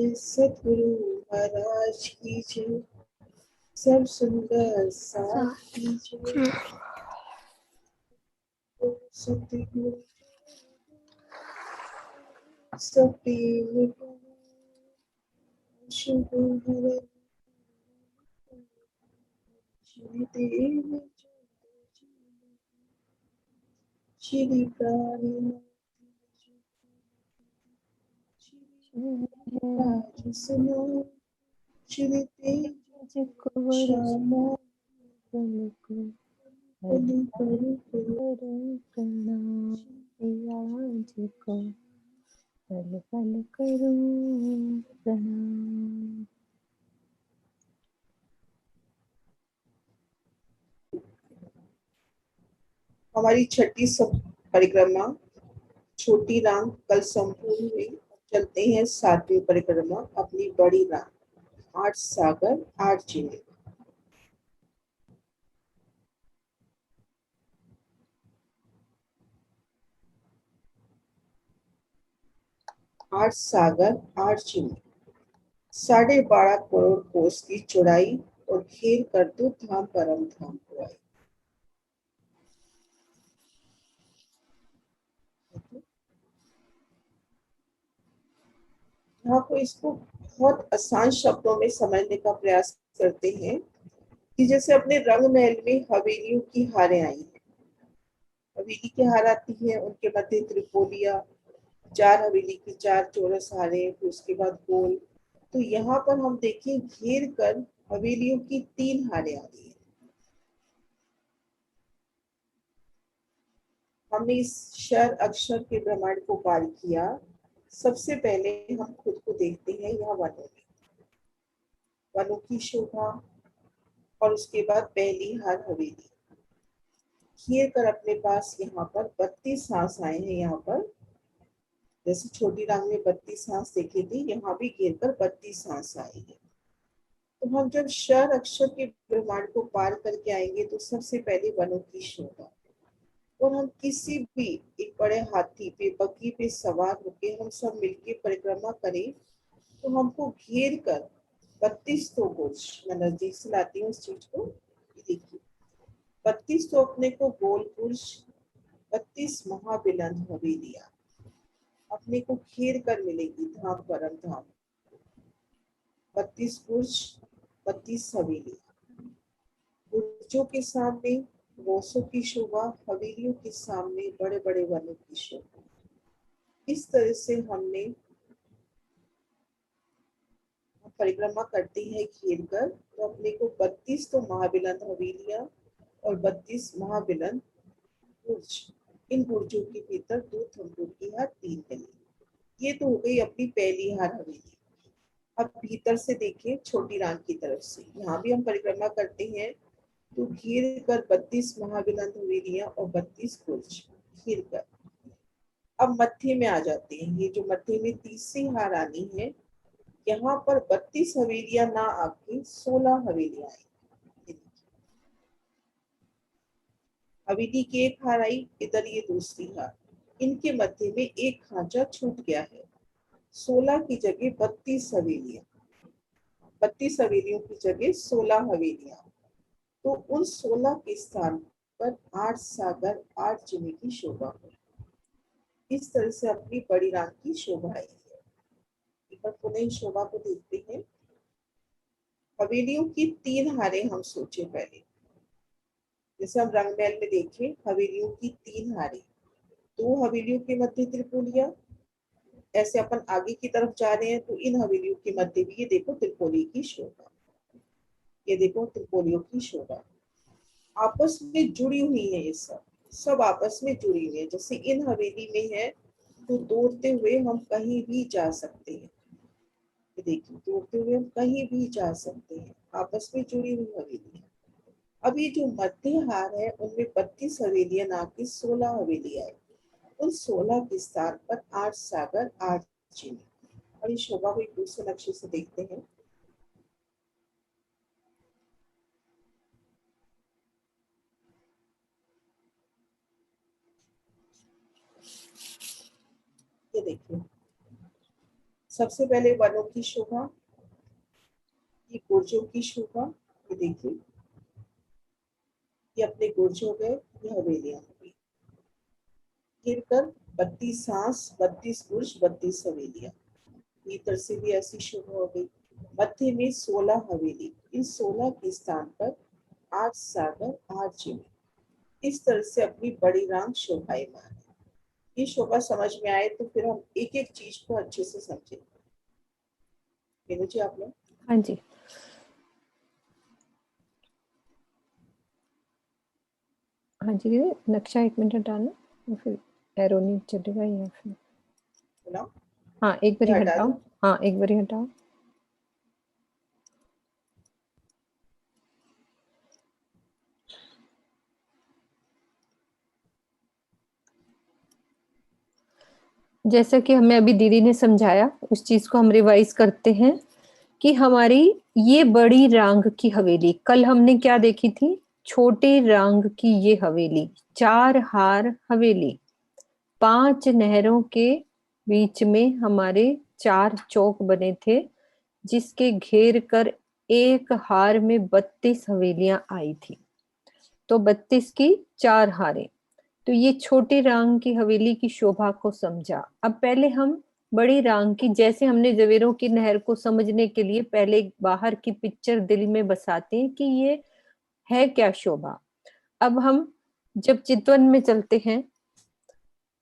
सतगुरु महाराज की जय। सब सुंदर साथ की जय। सतगुरु सप्रेम शुभ हरे देव श्री प्राणी राज सुनो श्री तेज श्यामा बलि करो प्रणाम को पल पल करूं प्रणाम। हमारी छठी परिक्रमा छोटी राम कल संपूर्ण हुई। चलते हैं सातवीं परिक्रमा अपनी बड़ी राम 8 सागर 8 जिले। 8 सागर 8 जिले 12.5 करोड़ कोस की चौड़ाई और घेर कर दो धाम परम धाम को आई। यहाँ को इसको बहुत आसान शब्दों में समझने का प्रयास करते हैं कि जैसे अपने रंग महल में हवेलियों की हारें आई हैं। हवेली की हार आती है, उनके मध्य त्रिपोलिया, 4 हवेली की 4 चौरस हारें, फिर उसके बाद गोल। तो यहाँ पर हम देखिए घेर कर हवेलियों की 3 हारें आ रही है। हमने इस शर अक्षर के ब्रह्मांड को पार किया। सबसे पहले हम खुद को देखते हैं यहाँ वनों की शोभा, और उसके बाद पहली हार हवेली घेर कर अपने पास यहाँ पर 32 सांस आए हैं। यहाँ पर जैसे छोटी राम में 32 सांस देखे थे, यहाँ भी घेर कर 32 सांस आई है। तो हम जब शर अक्षर के ब्रह्मांड को पार करके आएंगे तो सबसे पहले वनों की शोभा, और हम किसी भी एक बड़े हाथी पे बग्घी पे सवार होके हम सब मिलके परिक्रमा करें तो हमको घेर कर 32 तो गोल, मैं नजदीक से लाती हूँ उस चीज को। देखिए 32 तो अपने को गोल पुरुष, 32 महाबिलंद हवेलियां अपने को घेर कर मिलेगी धाम परम धाम। 32 पुरुष 32 हवेलियां, बुर्जों के सामने रोसों की शोभा, हवेलियों के सामने बड़े बड़े वनों की शोभा। इस तरह से हमने परिक्रमा करती है घेर कर, तो अपने को 32 तो महाबिलंद हवेलियां और 32 महाबिलंद बुर्ज, इन बुर्जों के भीतर 2 थंबों की हार 3 गली। ये तो हो गई अपनी पहली हार हवेली। अब भीतर से देखें छोटी राम की तरफ से, यहाँ भी हम परिक्रमा करते हैं तो घेर कर 32 महाबिलंद हवेलियां और 32 बुर्ज घेर कर। अब मध्य में आ जाते हैं, ये जो मध्य में तीसरी हार आनी है, यहाँ पर 32 हवेलियां ना आके 16 हवेलियां आई। हवेली की एक हार आई, इधर ये दूसरी हार, इनके मध्य में एक खांचा छूट गया है। 16 की जगह 32 हवेलियां, 32 हवेलियों की जगह 16 हवेलियां। तो उन 16 के स्थान पर 8 सागर 8 जिले की शोभा हुई। इस तरह से अपनी बड़ी राम की शोभा आई है। एक बार पुनः शोभा को देखते हैं। हवेलियों की 3 हारें हम सोचे पहले, जैसे हम रंग महल में देखें हवेलियों की 3 हारें, 2 हवेलियों के मध्य त्रिपोलिया। ऐसे अपन आगे की तरफ जा रहे हैं तो इन हवेलियों के मध्य भी ये देखो त्रिपोली की शोभा, ये देखो त्रिपोलियों की शोभा आपस में जुड़ी हुई है। ये सब आपस में जुड़ी हुई है। जैसे इन हवेली में है तो दौड़ते हुए हम कहीं भी जा सकते हैं। देखिए दौड़ते हुए हम कहीं भी जा सकते हैं, आपस में जुड़ी हुई हवेली है। अब ये जो मध्य हार है उनमें 32 हवेलियां ना कि 16 हवेलियां है। उन 16 के स्थान पर 8 सागर 8 जिले। और इस शोभा को एक दूसरे नक्शे से देखते हैं। ये देखिए सबसे पहले वनों की शोभा, ये गुर्जों की शोभा। ये देखिए, ये अपने गुर्ज हो गए, ये हवेलियां हो गई। गिर कर 32 सांस, 32 गुर्ज, 32 हवेलियां। भीतर से भी ऐसी शोभा हो गई। मध्य में 16 हवेली, इन 16 के स्थान पर 8 सागर, 8 जिले। इस तरह से अपनी बड़ी रांग शोभायमान है। ये शोभा समझ में आए तो फिर हम एक एक चीज को अच्छे से समझेंगे। मीनू जी, आप लोग। हाँ जी। हाँ जी दीदी, नक्शा 1 मिनट हटाना, फिर एरो नहीं चलेगा या फिर बोला, हाँ एक बारी ये हटा हटाओ। दूं? हाँ एक बारी हटाओ। जैसा कि हमें अभी दीदी ने समझाया, उस चीज को हम रिवाइज करते हैं कि हमारी ये बड़ी रांग की हवेली, कल हमने क्या देखी थी? छोटे रांग की ये हवेली, 4 हार हवेली, 5 नहरों के बीच में हमारे 4 चौक बने थे, जिसके घेर कर एक हार में 32 हवेलियां आई थी। तो 32 की 4 हारें। तो ये छोटी रांग की हवेली की शोभा को समझा। अब पहले हम बड़ी रांग की, जैसे हमने जवेरों की नहर को समझने के लिए पहले बाहर की पिक्चर दिल में बसाते हैं कि ये है क्या शोभा। अब हम जब चितवन में चलते हैं,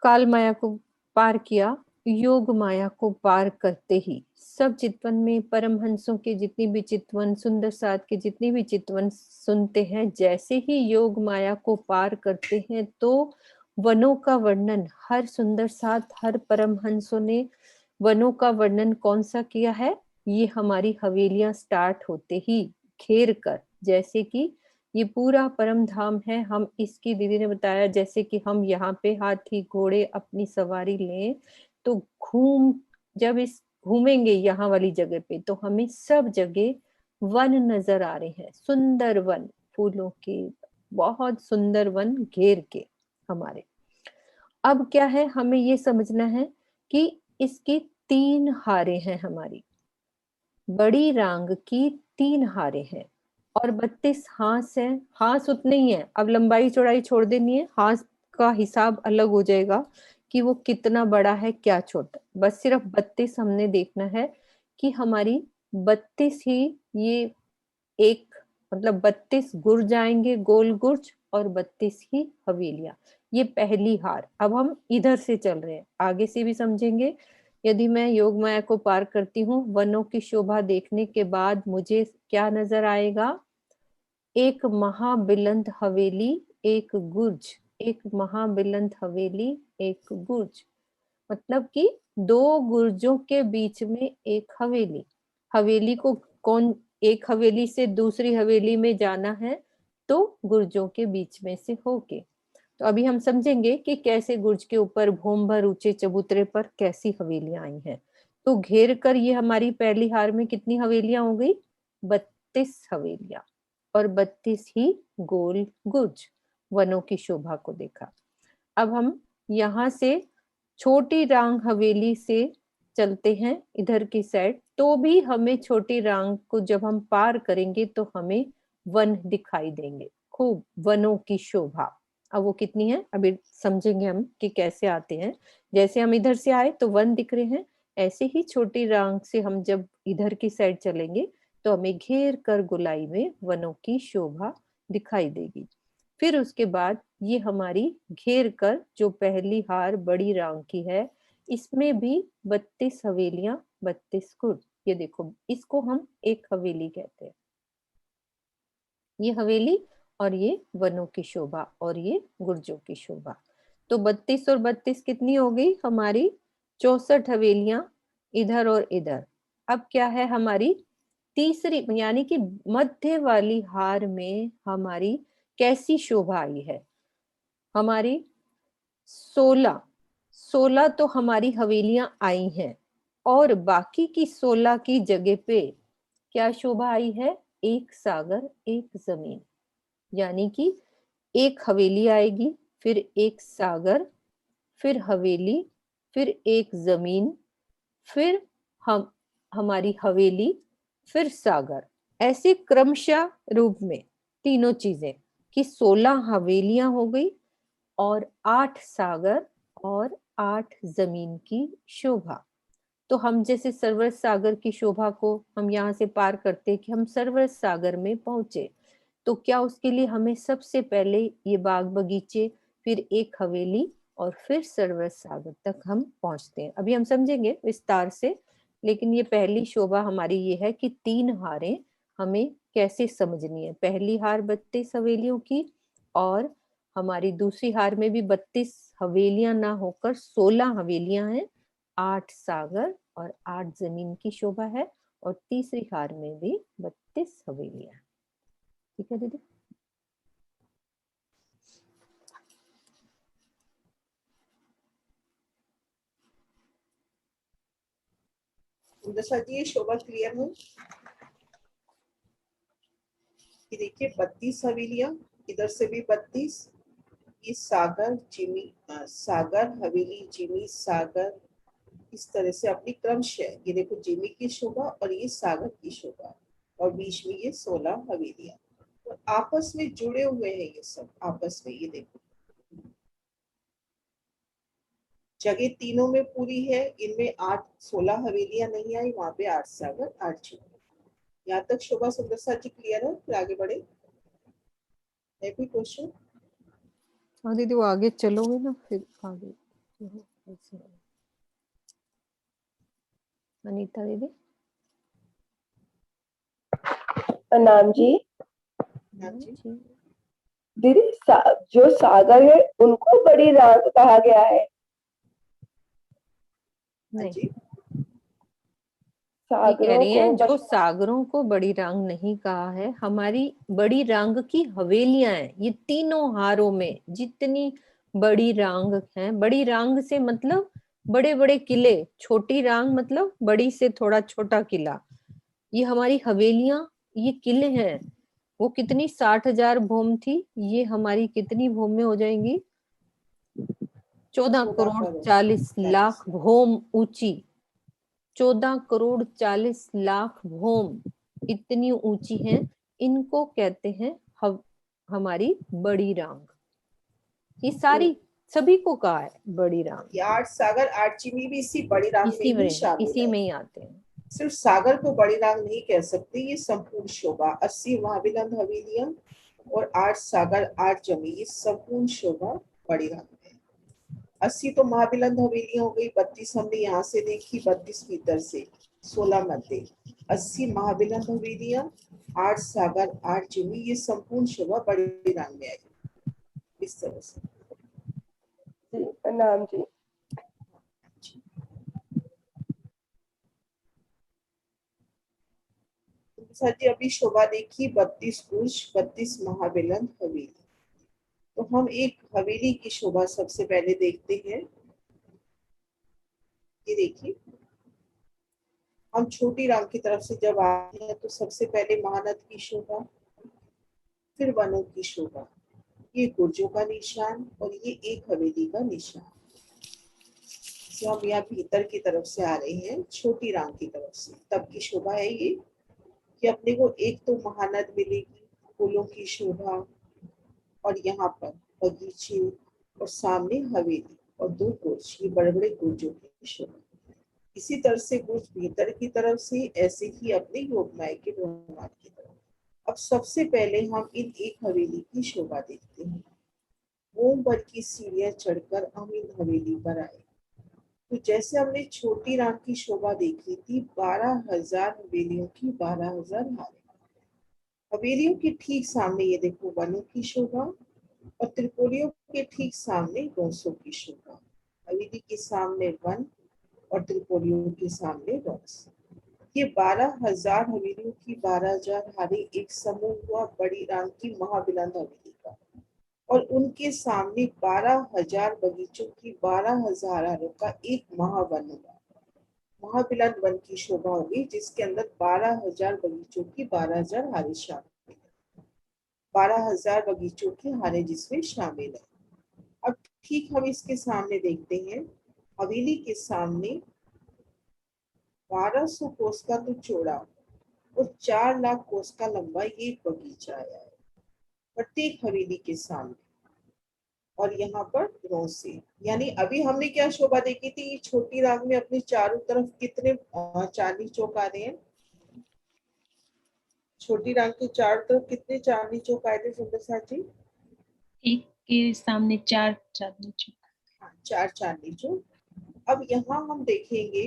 काल माया को पार किया, योग माया को पार करते ही सब चितवन में परमहंसों के जितनी भी चितवन, सुंदर साथ के जितनी भी चितवन सुनते हैं, जैसे ही योग माया को पार करते हैं तो वनों का वर्णन हर सुंदर साथ, हर परमहंसों ने वनों का वर्णन कौन सा किया है? ये हमारी हवेलियां स्टार्ट होते ही घेर कर, जैसे कि ये पूरा परम धाम है। हम इसकी, दीदी ने बताया, जैसे कि हम यहाँ पे हाथी घोड़े अपनी सवारी लें तो जब इस घूमेंगे यहाँ वाली जगह पे तो हमें सब जगह वन नजर आ रहे हैं, सुंदर वन, फूलों के बहुत सुंदर वन घेर के हमारे। अब क्या है, हमें ये समझना है कि इसकी 3 हारें हैं, हमारी बड़ी रांग की 3 हारें हैं और 32 हांस है। हांस उतने ही है, अब लंबाई चौड़ाई छोड़ देनी है, हांस का हिसाब अलग हो जाएगा कि वो कितना बड़ा है क्या छोटा। बस सिर्फ 32 हमने देखना है कि हमारी 32 ही ये एक, मतलब 32 गुर्ज आएंगे, गोल गुर्ज, और 32 ही हवेलियां। ये पहली हार। अब हम इधर से चल रहे हैं, आगे से भी समझेंगे। यदि मैं योग माया को पार करती हूँ, वनों की शोभा देखने के बाद मुझे क्या नजर आएगा? एक महाबिलंद हवेली, एक गुर्ज, एक महाबिलंद हवेली, एक गुर्ज, मतलब कि 2 गुर्जों के बीच में एक हवेली। हवेली को कौन, एक हवेली से दूसरी हवेली में जाना है तो गुर्जों के बीच में से होके। तो अभी हम समझेंगे कि कैसे गुर्ज के ऊपर भूम भर ऊंचे चबूतरे पर कैसी हवेलियां आई हैं। तो घेर कर ये हमारी पहली हार में कितनी हवेलियां हो गई? 32 हवेलियां और 32 ही गोल गुर्ज। वनों की शोभा को देखा। अब हम यहाँ से छोटी रांग हवेली से चलते हैं इधर की साइड, तो भी हमें छोटी रांग को जब हम पार करेंगे तो हमें वन दिखाई देंगे, खूब वनों की शोभा। अब वो कितनी है अभी समझेंगे हम कि कैसे आते हैं। जैसे हम इधर से आए तो वन दिख रहे हैं, ऐसे ही छोटी रांग से हम जब इधर की साइड चलेंगे तो हमें घेर कर गोलाई में वनों की शोभा दिखाई देगी। फिर उसके बाद ये हमारी घेर कर जो पहली हार बड़ी रांग की है, इसमें भी 32 हवेलियां, 32 गुर्ज। ये देखो, इसको हम एक हवेली कहते हैं। ये हवेली और ये वनों की शोभा और ये गुर्जों की शोभा। तो 32 और 32 कितनी हो गई हमारी? 64 हवेलियां इधर और इधर। अब क्या है हमारी तीसरी, यानी कि मध्य वाली हार में हमारी कैसी शोभा आई है? हमारी 16, 16 तो हमारी हवेलियां आई हैं और बाकी की 16 की जगह पे क्या शोभा आई है? एक सागर, एक जमीन। यानी कि एक हवेली आएगी, फिर एक सागर, फिर हवेली, फिर एक जमीन, फिर हम हमारी हवेली, फिर सागर, ऐसे क्रमशः रूप में तीनों चीजें कि 16 हवेलियां हो गई और 8 सागर और 8 जमीन की शोभा। तो हम जैसे सरवर सागर की शोभा को हम यहाँ से पार करते कि हम सरवर सागर में पहुंचे, तो क्या उसके लिए हमें सबसे पहले ये बाग बगीचे, फिर एक हवेली और फिर सरवर सागर तक हम पहुंचते हैं। अभी हम समझेंगे विस्तार से, लेकिन ये पहली शोभा हमारी ये है कि 3 हारें हमें कैसे समझनी है। पहली हार 32 हवेलियों की, और हमारी दूसरी हार में भी 32 हवेलियां ना होकर 16 हवेलियां हैं, 8 सागर और 8 जमीन की शोभा है, और तीसरी हार में भी 32 हवेलियां। ठीक है दीदी। दशा जी, ये शोभा क्लियर है कि देखिए 32 हवेलियां, इधर से भी 32, ये सागर जिमी, सागर हवेली जिमी सागर, इस तरह से अपनी क्रमशः ये देखो जिमी की शोभा और ये सागर की शोभा, और बीच में ये 16 हवेलियां, और आपस में जुड़े हुए हैं ये सब आपस में। ये देखो जगह तीनों में पूरी है, इनमें 16 हवेलियां नहीं आई, वहां पे 8 सागर 8 जिमी। यहाँ तक शोभा सुंदर सा जी क्लियर है? फिर आगे बढ़े, है कोई क्वेश्चन? हाँ दीदी, वो आगे चलोगे ना फिर आगे। अनीता दीदी। नाम जी। हाँ जी। दीदी जो सागर है उनको बड़ी राग कहा गया है? नहीं, जी ये कह सागरों रही को हैं जो सागरों को बड़ी रांग नहीं कहा है, हमारी बड़ी रांग की हवेलियां हैं। ये तीनों हारों में जितनी बड़ी रांग हैं, बड़ी रांग से मतलब बड़े बड़े किले, छोटी रांग मतलब बड़ी से थोड़ा छोटा किला, ये हमारी हवेलियां, ये किले हैं। वो कितनी 60,000 भूम थी, ये हमारी कितनी भूम में हो जाएंगी? 14 करोड़ 40 लाख भूम ऊंची, 14 करोड़ 40 लाख भूम इतनी ऊंची हैं। इनको कहते हैं हमारी बड़ी रांग। ये सारी सभी को कहा है बड़ी रांग, ये 8 सागर 8 जिमी भी इसी बड़ी राग में ही शामिल इसी है। में ही आते हैं। सिर्फ सागर को बड़ी राग नहीं कह सकते, ये संपूर्ण शोभा 80 महाविलंद हवेलियां और 8 सागर 8 जमी, ये संपूर्ण शोभा बड़ी राग में। 80 तो महाविलंद हवेलियां हो गई, 32 हमने यहाँ से देखी, 32 भीतर से 16 मध्य, 80 महाविलंद हवेलियां, 8 सागर 8 जमी, ये संपूर्ण शोभा बड़ी राग में आई। इस तरह से जी। नाम जी। सर जी अभी शोभा देखी 32 पुरुष 32 महाविलंद हवेली। तो हम एक हवेली की शोभा सबसे पहले देखते हैं। ये देखिए, हम छोटी राम की तरफ से जब आते हैं तो सबसे पहले महानद की शोभा, फिर वनों की शोभा, ये गुर्जों का निशान और ये एक हवेली का निशान। तो हम यहाँ भीतर की तरफ से आ रहे हैं, छोटी राम की तरफ से, तब की शोभा है ये कि अपने को एक तो महानद मिलेगी, फूलों की शोभा, और यहाँ पर बगीचे और सामने हवेली और 2 गुर्ज, ये बड़े बड़े गुर्जों की शोभा। इसी तरह से गुर्ज भीतर की तरफ से, ऐसे ही अपने योगमाया के ब्रह्मांड की तरफ। अब सबसे पहले हम इन एक हवेली की शोभा देखते हैं। ओम पर की सीढ़ियां चढ़कर हम इन हवेली पर आए। तो जैसे हमने छोटी राम की शोभा देखी थी, 12,000 हवेलियों की 12,000 हारें। हवेलियों के ठीक सामने ये देखो वनों की शोभा, और त्रिकोणियों के ठीक सामने रोसों की शोभा। हवेली के सामने वन और त्रिकोणियों के सामने रोस। ये 12,000 हवेलियों की 12,000 हारें एक समूह हुआ बड़ी राम की महाविलंद हवेली का, और उनके सामने 12,000 बगीचों की 12,000 हारों का एक महावन हुआ। महाविलंद वन की शोभा होगी जिसके अंदर 12,000 बगीचों की 12,000 हारें शामिल, 12,000 बगीचों की हारें जिसमें शामिल है। अब ठीक हम इसके सामने देखते हैं, हवेली के सामने 1200 कोस का तो चौड़ा और 4 लाख कोस का लंबा ये बगीचा आया है प्रत्येक हवेली के सामने। और यहाँ पर रोसे, यानी अभी हमने क्या शोभा देखी थी, छोटी राग में अपने चारों तरफ कितने चांदनी चौक आ रहे हैं। छोटी राग के चारों तरफ कितने चांदनी चौक आए थे सुंदर साथ जी? एक के सामने 4 चांदनी चौक। हाँ, 4 चांदनी चौक। अब यहाँ हम देखेंगे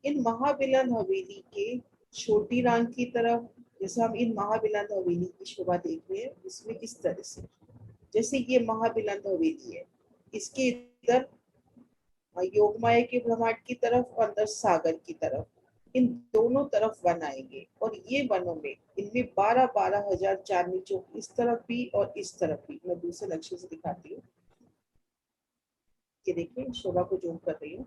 इन महाबिलन हवेली के छोटी राग की तरफ, जैसे हम इन महाबिलन हवेली की शोभा देख रहे हैं इसमें किस तरह से, जैसे ये महाबिलन हवेली है, इसके इधर योगमाया के ब्रह्मांड की तरफ और अंदर सागर की तरफ, इन दोनों तरफ वन आएंगे और ये वनों में इनमें 12-12 हजार चांदनी चौक इस तरफ भी और इस तरफ भी। मैं दूसरे नक्शे से दिखाती हूँ, ये देखिए शोभा को जूम कर रही हूँ।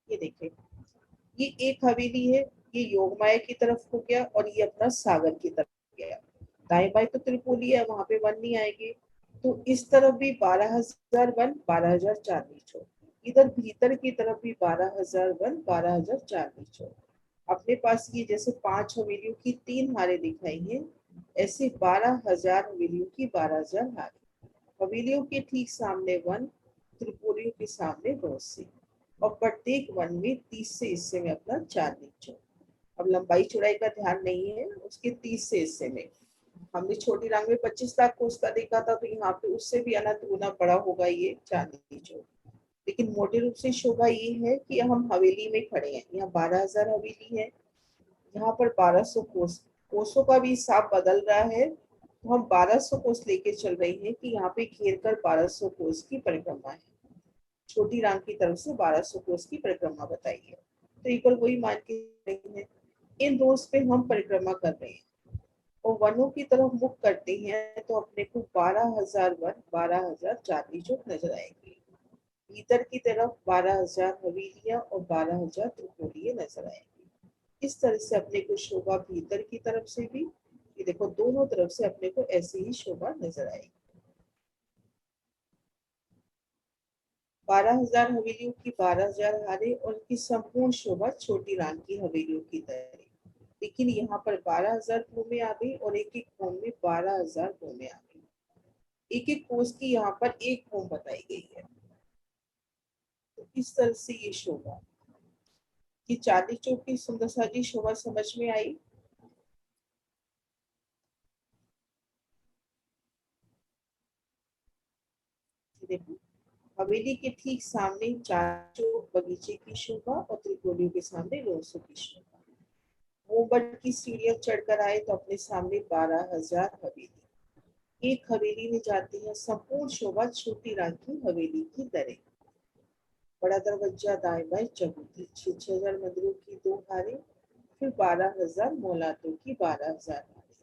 ये देखिए, ये एक हवेली है, ये योगमाया की तरफ हो गया और ये अपना सागर की तरफ गया। दाएं बाएं तो त्रिपोली है, वहां पे वन नहीं आएंगे। तो इस तरफ भी 12,000 वन, 12,000 चांदनी चौक, इधर भीतर की तरफ भी 12,000 वन, 12,000 चांदनी चौक। अपने पास ये जैसे 5 हवेलियों की 3 हारें दिखाई हैं, ऐसे 12,000 हवेलियों की 12,000 हारें। हवेलियों के ठीक सामने वन, त्रिपुरियों के सामने रोसे, और प्रत्येक वन में 30 से हिस्से में अपना चांदनी चौक। अब लंबाई चौड़ाई का ध्यान नहीं है, उसके 30 से हिस्से में। हमने छोटी रांग में 25 लाख कोस का देखा था, तो यहाँ पे उससे भी अनंत गुना बड़ा होगा ये चांदनी चौक। लेकिन मोटे रूप से शोभा ये है कि हम हवेली में खड़े हैं, यहाँ 12,000 हवेली है, यहाँ पर 1200 कोस, कोसों का भी हिसाब बदल रहा है। तो हम 1200 कोस लेके चल रहे हैं कि यहाँ पे घेर कर 1200 कोस की परिक्रमा है। छोटी रांग की तरफ से 1200 कोस की परिक्रमा बताई है, तो इक्वल वही मान के रही है। इन रोज पे हम परिक्रमा कर रहे हैं और वनों की तरफ मुख करते हैं तो अपने को 12,000 वन, 12,000 चांदनी चौक नजर आएंगे। भीतर की तरफ 12,000 हवेलियां और 12,000 त्रिकोणीय नजर आएंगे। इस तरह से अपने को शोभा भीतर की तरफ से भी, ये देखो दोनों तरफ से अपने को ऐसी ही शोभा नजर आएगी। 12,000 हवेलियों की 12,000 हारे और इनकी संपूर्ण शोभा छोटी रान की हवेलियों की तरह। लेकिन यहाँ पर 12,000 भूमि आ गई और एक एक कोण में 12,000 भूमि आ गई। एक एक कोष की यहाँ पर एक भूमि बताई गई है। तो इस तरह से ये शोभा, ये चांदनी चौक की सुंदर साजी शोभा समझ में आई। देखो, हवेली के ठीक सामने चांदनी चौक बगीचे की शोभा और त्रिकोणियों के सामने रोसों की शोभा। मोहब्बत की सीढ़ियां चढ़कर आए तो अपने सामने 12,000 हवेली। एक हवेली में जाती है संपूर्ण शोभा छोटी रान की हवेली की तरह। बड़ा दरवाजा, दाएं बाएं चबूतरे, 6,000 मंदिरों की 2 हारें, फिर 12,000 मोहलातों की 12,000 हारें।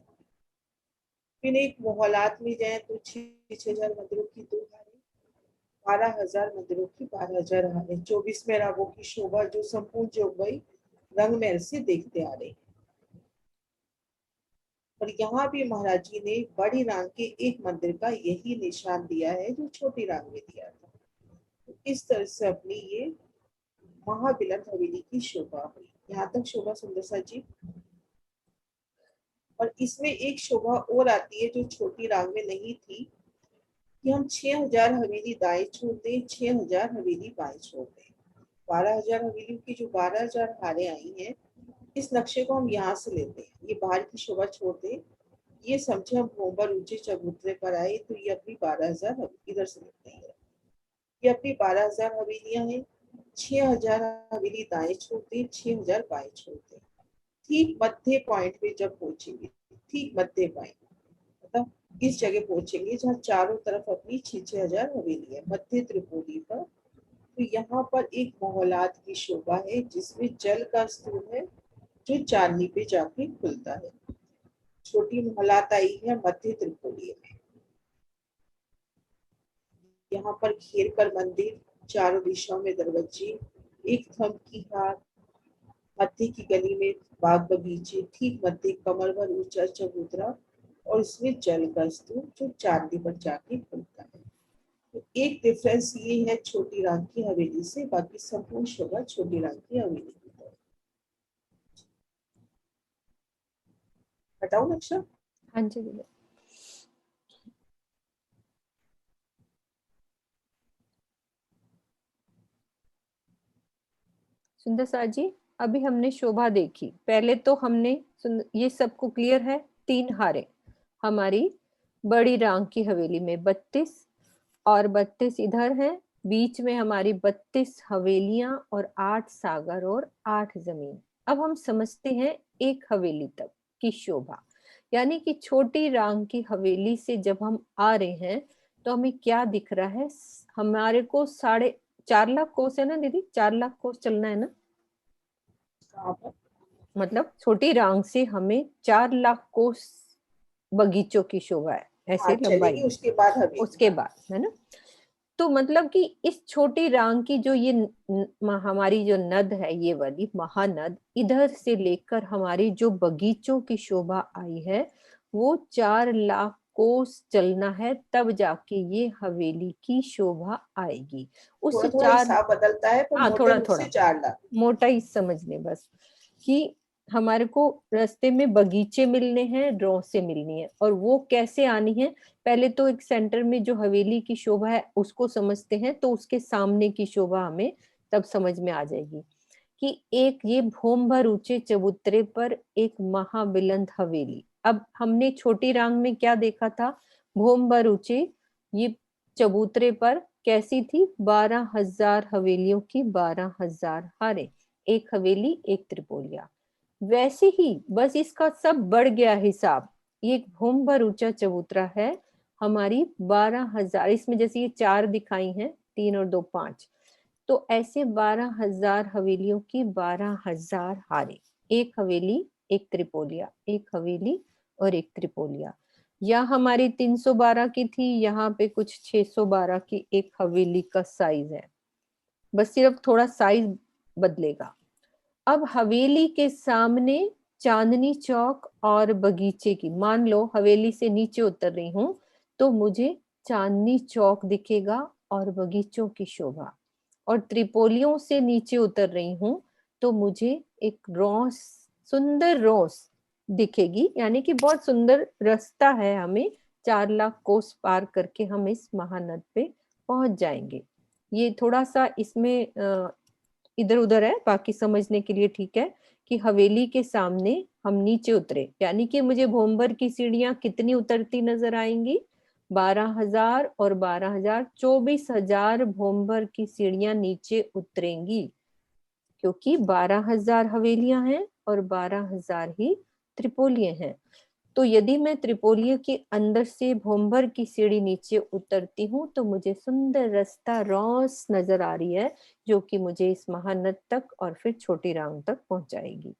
फिर एक मोहलात में जाए तो 6,000 मंदिरों की 2 हारें, 12,000 मंदिरों की 12,000 हारें। 24वें रागों की शोभा जो संपूर्ण जोगवाई रंग महल से देखते आ रहे हैं। और यहाँ भी महाराज जी ने बड़ी रांग के एक मंदिर का यही निशान दिया है जो छोटी रांग में दिया था। तो इस तरह से अपनी ये महाबिलन हवेली की शोभा हुई। यहाँ तक शोभा सुंदर सा जी। और इसमें एक शोभा और आती है जो छोटी रांग में नहीं थी, कि हम 6,000 हवेली दाएं छोड़ दें, 6,000 हवेली बाएं छोड़ दें। 12,000 हवेलियों की जो 12,000 हारें आई हैं, इस नक्शे को हम यहाँ से लेते हैं, ये बाहर की शोभा छोड़ दें, ये समझे हम भोंबर ऊंचे चबूतरे पर आए तो ये अपनी 12,000 इधर से लेते हैं, ये अपनी 12,000 हवेलियां हैं। 6,000 हवेली दाएं छोड़ दें, 6,000 बाएं छोड़ दें। ठीक मध्य पॉइंट पे जब पहुंचेंगे, ठीक मध्य पॉइंट मतलब इस जगह पहुंचेंगे जहाँ चारों तरफ अपनी 6,000 हवेली है मध्य त्रिपुरी पर, तो यहाँ पर एक मोहलात की शोभा है जिसमें जल का स्तूप है जो चांदनी पे जाके खुलता है। छोटी मोहलात आई है मध्य त्रिपुरी में। यहाँ पर घेर कर मंदिर, चारों दिशाओं में दरवाजे, एक थंब की हाथ, मध्य की गली में बाग बगीचे, ठीक मध्य कमर भर ऊंचा चबूतरा और इसमें जल का स्तूप जो चांदी पर जाके खुलता है। तो एक डिफरेंस ये है छोटी राम की हवेली से, बाकी संपूर्ण शोभा छोटी राम की हवेली की तरह। हटाओ नक्शा। हाँ जी दीदी। सुंदर सार जी, अभी हमने शोभा देखी। पहले तो हमने ये सबको क्लियर है, 3 हारे हमारी बड़ी रांग की हवेली में 32 और 32 इधर है, बीच में हमारी 32 हवेलियां और 8 सागर और 8 जमीन। अब हम समझते हैं एक हवेली तक की शोभा, यानी कि छोटी रांग की हवेली से जब हम आ रहे हैं तो हमें क्या दिख रहा है? हमारे को 4.5 लाख कोस है ना दीदी, 4 लाख कोस चलना है ना, कहाँ पर? मतलब छोटी रांग से हमें 4 लाख कोस बगीचों की शोभा है, हाँ ऐसे लंबाई चलेगी, में। उसके बाद हवेली। उसके हाँ बाद है ना, तो मतलब कि इस छोटी रांग की जो ये हमारी जो नद है, ये वाली महानद, इधर से लेकर हमारी जो बगीचों की शोभा आई है वो 4 लाख कोस चलना है, तब जाके ये हवेली की शोभा आएगी। उस थोड़ा थोड़ा चार, हिसाब बदलता है, पर हाँ मोटे थोड़ा रूप से थोड़ा 4 लाख। मोटा ही समझने बस, कि हमारे को रास्ते में बगीचे मिलने हैं, ड्रॉ से मिलनी है, और वो कैसे आनी है? पहले तो एक सेंटर में जो हवेली की शोभा है उसको समझते हैं, तो उसके सामने की शोभा हमें तब समझ में आ जाएगी कि एक ये भूम भर ऊंचे चबूतरे पर एक महाबिलंद हवेली। अब हमने छोटी रांग में क्या देखा था? भूम भर ऊंचे ये चबूतरे पर कैसी थी? 12,000 हवेलियों की 12,000 हारे, एक हवेली एक त्रिपोलिया। वैसे ही बस इसका सब बढ़ गया हिसाब। ये एक भूम भर ऊंचा चबूतरा है, हमारी 12,000, इसमें जैसे ये 4 दिखाई हैं, 3 और 2 5, तो ऐसे 12,000 हवेलियों की 12,000 हारे, एक हवेली एक त्रिपोलिया, एक हवेली और एक त्रिपोलिया। या हमारी 312 की थी, यहाँ पे कुछ 612 की एक हवेली का साइज है, बस सिर्फ थोड़ा साइज बदलेगा। अब हवेली के सामने चांदनी चौक और बगीचे की, मान लो हवेली से नीचे उतर रही हूं तो मुझे चांदनी चौक दिखेगा और बगीचों की शोभा, और त्रिपोलियों से नीचे उतर रही हूं तो मुझे एक रोस, सुंदर रोस दिखेगी, यानी कि बहुत सुंदर रास्ता है, हमें 4 लाख कोस पार करके हम इस महानद पे पहुंच जाएंगे। ये थोड़ा सा इसमें इधर उधर है, बाकी समझने के लिए ठीक है कि हवेली के सामने हम नीचे उतरे, यानी कि मुझे भोंबर की सीढ़ियां कितनी उतरती नजर आएंगी? 12,000 और 12,000, 24,000 भोंबर की सीढ़ियां नीचे उतरेंगी, क्योंकि 12,000 हवेलियां हैं और 12,000 ही त्रिपोलिये हैं। तो यदि मैं त्रिपोलिया के अंदर से भोंबर की सीढ़ी नीचे उतरती हूँ तो मुझे सुंदर रास्ता रोस नजर आ रही है, जो कि मुझे इस महानद तक और फिर छोटी रांग तक पहुंचाएगी।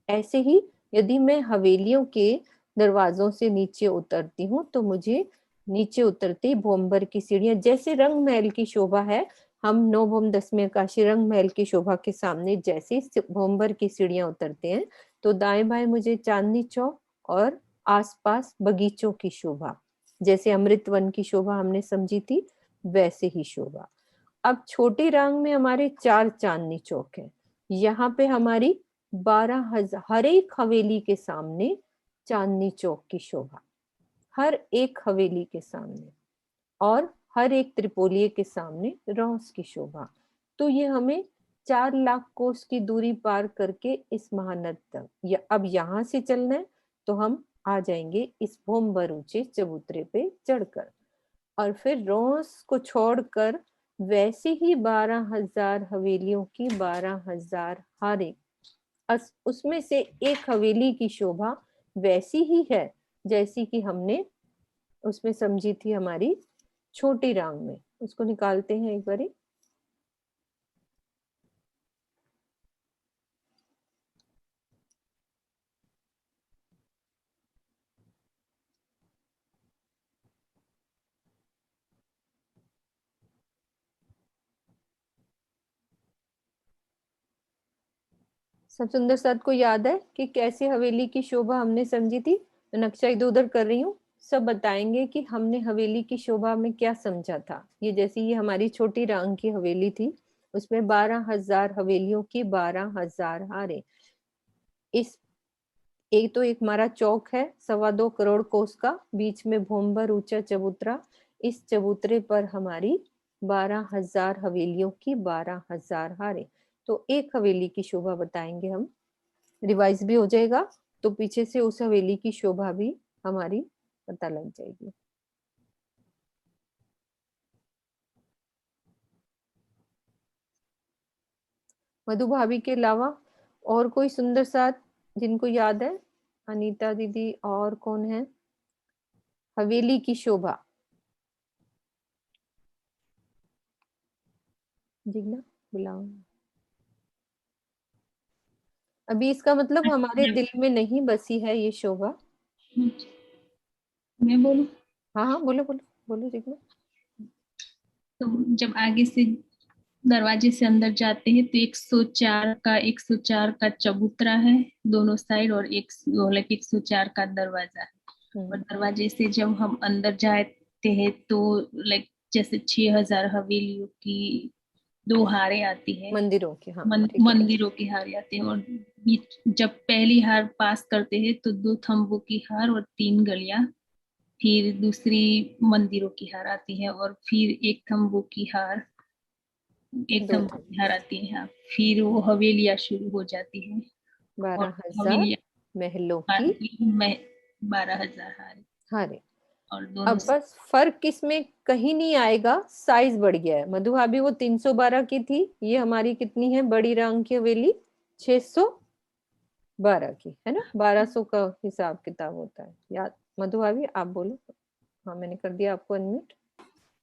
ऐसे ही यदि मैं हवेलियों के दरवाजों से नीचे उतरती हूँ तो मुझे नीचे उतरते ही भोंबर की सीढ़ियां, जैसे रंग महल की शोभा है, हम 9 भोम 10 काशी रंग महल की शोभा के सामने जैसे भोंबर की सीढ़ियां उतरते हैं तो दाएं बाएं मुझे चांदनी चौक और आसपास बगीचों की शोभा, जैसे अमृत वन की शोभा हमने समझी थी, वैसे ही शोभा। अब छोटी रांग में हमारे 4 चांदनी चौक है, यहाँ पे हमारी 12,000, हर एक हवेली के सामने चांदनी चौक की शोभा, हर एक हवेली के सामने, और हर एक त्रिपोलिये के सामने रौस की शोभा। तो ये हमें 4 लाख कोस की दूरी पार करके इस महानद तक, या अब यहाँ से चलना है तो हम आ जाएंगे इस भोंबर ऊंचे चबूतरे पे चढ़कर, और फिर रोस को छोड़कर वैसे ही 12,000 हवेलियों की 12,000 हारे, उसमें से एक हवेली की शोभा वैसी ही है जैसी कि हमने उसमें समझी थी हमारी छोटी रांग में। उसको निकालते हैं एक बारी। सब सुंदर साथ को याद है कि कैसे हवेली की शोभा हमने समझी थी? तो नक्शा इधर उधर कर रही हूँ, सब बताएंगे कि हमने हवेली की शोभा में क्या समझा था। ये जैसे ये हमारी छोटी रांग की हवेली थी, उसमें 12,000 हवेलियों की 12,000 हारे। इस एक तो एक हमारा चौक है 2.25 करोड़ कोस का, बीच में भोंबर ऊंचा चबूतरा, इस चबूतरे पर हमारी 12,000 हवेलियों की 12,000 हारे। तो एक हवेली की शोभा बताएंगे हम, रिवाइज भी हो जाएगा, तो पीछे से उस हवेली की शोभा भी हमारी पता लग जाएगी। मधु भाभी के अलावा और कोई सुंदर साथ जिनको याद है? अनीता दीदी और कौन है? हवेली की शोभा जिग्ना बुलाओ। अभी इसका मतलब हमारे दिल में नहीं बसी है ये शोभा। मैं बोलूं? हाँ हाँ बोलो बोलो बोलो जिग्ना। तो जब आगे से दरवाजे से अंदर जाते हैं तो 104 का चबूतरा है दोनों साइड, और एक मतलब 104 का दरवाजा है। और दरवाजे से जब हम अंदर जाते हैं तो लाइक जैसे 6,000 हवेलियों की 2 हारे आती है, मंदिरों की, हाँ ठीक है। मंदिरों की हारे आती है। और जब पहली हार पास करते हैं तो 2 थंबों की हार और 3 गलियां, फिर दूसरी मंदिरों की हार आती है, और फिर एक थंबों की हार, एक दो थंबों थे की हार आती है। हाँ, फिर वो हवेलियां शुरू हो जाती है, और 12,000 हवेलियां महलों की आती में 12,000 हार, हारे। और दोनों अब बस फर्क इसमें कहीं नहीं आएगा, साइज बढ़ गया है। मधु भाभी वो 312 की थी, ये हमारी कितनी है बड़ी रांग की हवेली? 612 की है ना, 1200 का हिसाब किताब होता है याद। मधु भाभी आप बोलो। हाँ मैंने कर दिया आपको अनम्यूट।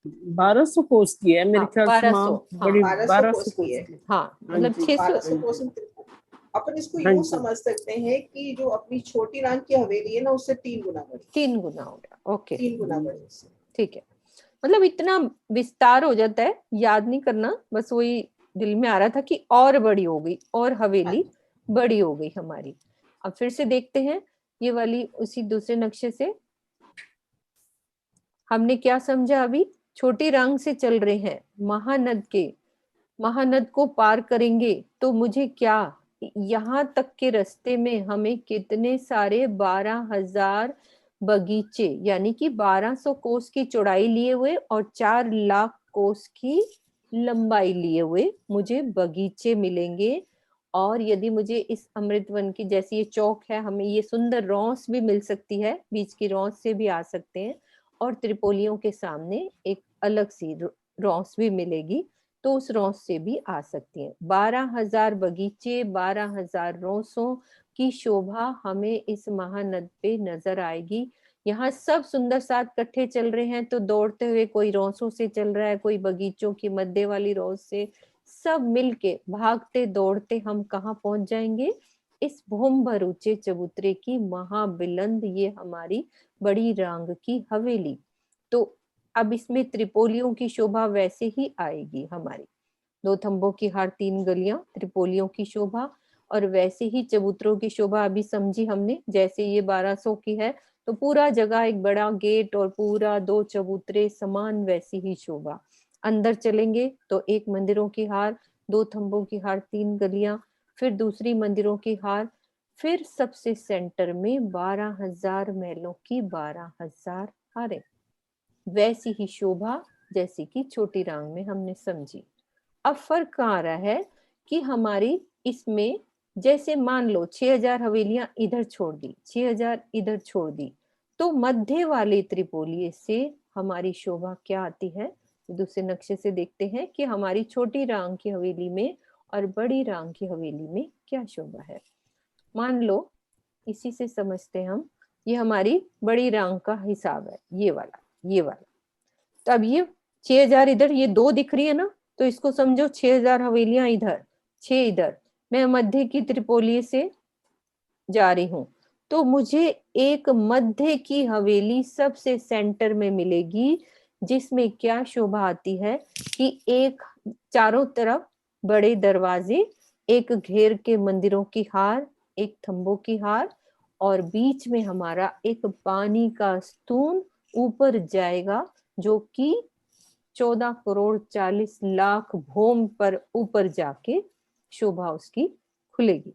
1200 कोस की है मेरे हाँ ख्याल से माँ, 1200, हाँ बड़ी 1200 1200 कोस की कोस है। की। हाँ हाँ मतलब जी, 600। 1200 कोस में अपन इसको हाँ यूं जी। समझ सकते हैं कि जो अपनी छोटी रांग की हवेली है ना, उससे 3 गुना बड़ी, 3 गुना हो गया, ओके 3 गुना बड़ी उससे। ठीक है। मतलब इतना विस्तार हो जाता है, याद नहीं करना, बस वही दिल में आ रहा था कि और बड़ी हो गई, और हवेली बड़ी हो गई हमारी। अब फिर से देखते हैं ये वाली उसी दूसरे नक्शे से हमने क्या समझा। अभी छोटी रांग से चल रहे हैं, महानद को पार करेंगे तो मुझे क्या, यहाँ तक के रास्ते में हमें कितने सारे 12,000 बगीचे, यानी कि 1200 कोस की चौड़ाई लिए हुए और 4 लाख कोस की लंबाई लिए हुए मुझे बगीचे मिलेंगे। और यदि मुझे इस अमृतवन की, जैसे ये चौक है, हमें ये सुंदर रौस भी मिल सकती है, बीच की रौस से भी आ सकते हैं, और त्रिपोलियों के सामने एक अलग सी रौस भी मिलेगी, तो उस रौस से भी आ सकती है। 12,000 बगीचे, 12,000 रौसों की शोभा हमें इस महानद पे नजर आएगी। यहाँ सब सुंदर साथ इकट्ठे चल रहे हैं, तो दौड़ते हुए कोई रौसों से चल रहा है, कोई बगीचों की मध्य वाली रौस से, सब मिलके भागते दौड़ते हम कहाँ पहुंच जाएंगे? इस भूमभर ऊंचे चबूतरे की महाबिलंद ये हमारी बड़ी रांग की हवेली। तो अब इसमें त्रिपोलियों की शोभा वैसे ही आएगी हमारी, 2 थंबों की हार 3 गलियां, त्रिपोलियों की शोभा, और वैसे ही चबूतरों की शोभा अभी समझी हमने। जैसे ये 1200 की है तो पूरा जगह एक बड़ा गेट और पूरा 2 चबूतरे समान, वैसी ही शोभा। अंदर चलेंगे तो एक मंदिरों की हार, 2 थंबों की हार 3 गलियां, फिर दूसरी मंदिरों की हार, फिर सबसे सेंटर में 12,000 महलों की 12,000 हारें। वैसी ही शोभा जैसी कि छोटी रांग में हमने समझी। अब फर्क कहाँ आ रहा है कि हमारी इसमें, जैसे मान लो 6,000 हवेलियां इधर छोड़ दी, 6,000 इधर छोड़ दी, तो मध्य वाले त्रिपोलिये से हमारी शोभा क्या आती है? दूसरे नक्शे से देखते हैं कि हमारी छोटी रांग की हवेली में और बड़ी रांग की हवेली में क्या शोभा है। मान लो इसी से समझते हम, ये हमारी बड़ी रांग का हिसाब है, ये वाला। तो अब ये 6,000 इधर, ये 2 दिख रही है ना, तो इसको समझो 6,000 हवेलियां इधर, 6 इधर, मैं मध्य की त्रिपोली से जा रही हूं, तो मुझे एक मध्य की हवेली सबसे सेंटर में मिलेगी, जिसमें क्या शोभा आती है कि एक चारों तरफ बड़े दरवाजे, एक घेर के मंदिरों की हार, एक थंबों की हार, और बीच में हमारा एक पानी का स्तून ऊपर जाएगा, जो कि 14,40,00,000 भूम पर ऊपर जाके शोभा उसकी खुलेगी।